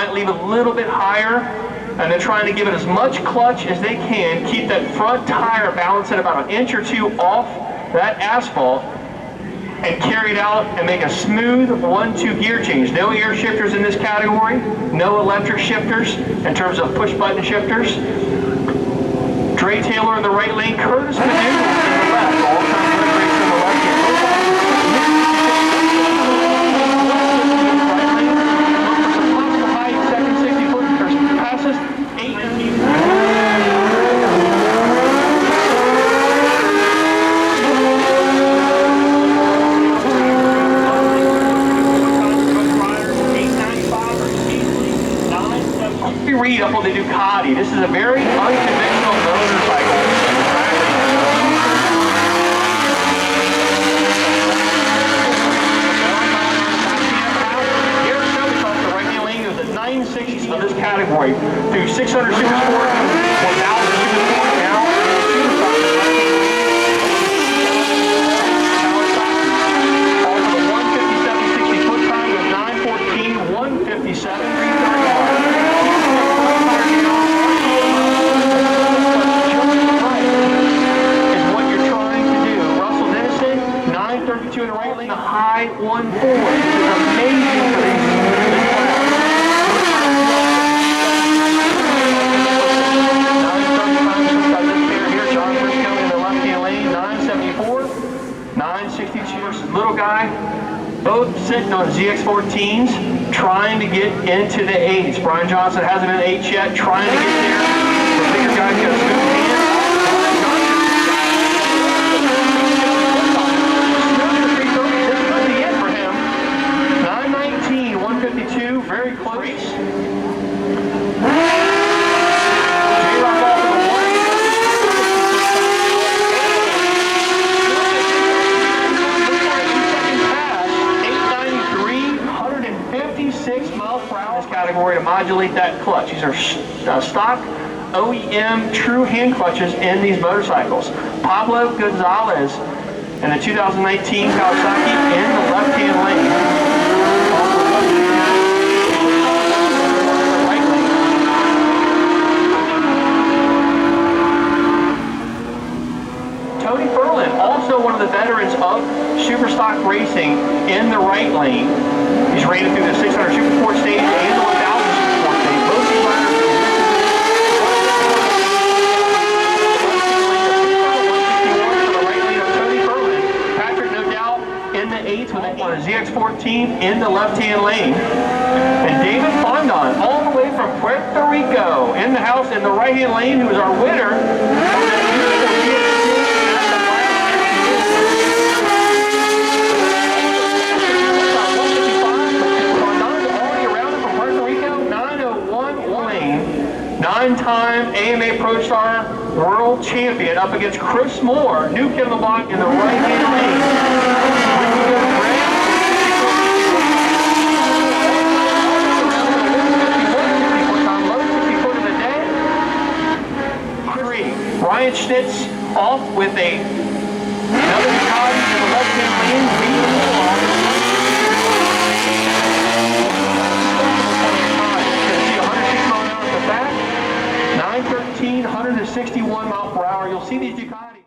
might leave it a little bit higher, and then trying to give it as much clutch as they can, keep that front tire balanced at about an inch or two off that asphalt, and carry it out and make a smooth 1-2 gear change. No air shifters in this category, no electric shifters in terms of push button shifters. Dre Taylor in the right lane, Curtis Manu in the left, all-time win race in the left hand. Look for some tops to high, second 60 foot, or passes 8. Reed up on the Ducati. This is a very unconventional motorcycle. Here at Shelby, the right-hand lane is the 960 of this category through 600 Super Sport, 1,000 Super Sport now. All for the 157.60 foot time with 9:14, 1:57. In the right lane, the high 1.4, which is amazing for these class. 9:35 this pair here, John Briscoe in the left-hand lane, 9:74, 9:62 versus little guy, both sitting on ZX14s, trying to get into the 8s. Brian Johnson hasn't been 8 yet, trying to get there. The bigger guy's got a smooth hand. Very close. This category to modulate that clutch. These are stock OEM true hand clutches in these motorcycles. Pablo Gonzalez in the 2019 Kawasaki in the left-hand lane. Also one of the veterans of Super Stock racing in the right lane. He's rated through the 600 Super Sport stage and the 1,000 Super Sport stage. Both these riders are the right lane of Tony Berlin. Patrick, no doubt, in the 8s with a ZX14 in the left-hand lane. And David Fondon, all the way from Puerto Rico, in the house in the right-hand lane, who is our winner. Nine-time AMA Pro Star World Champion up against Chris Moore, new kid on the block in the right-hand lane. Ryan Schnitz off with another Ducati in the left-hand lane. 9:13, 161 miles per hour. You'll see these Ducatis.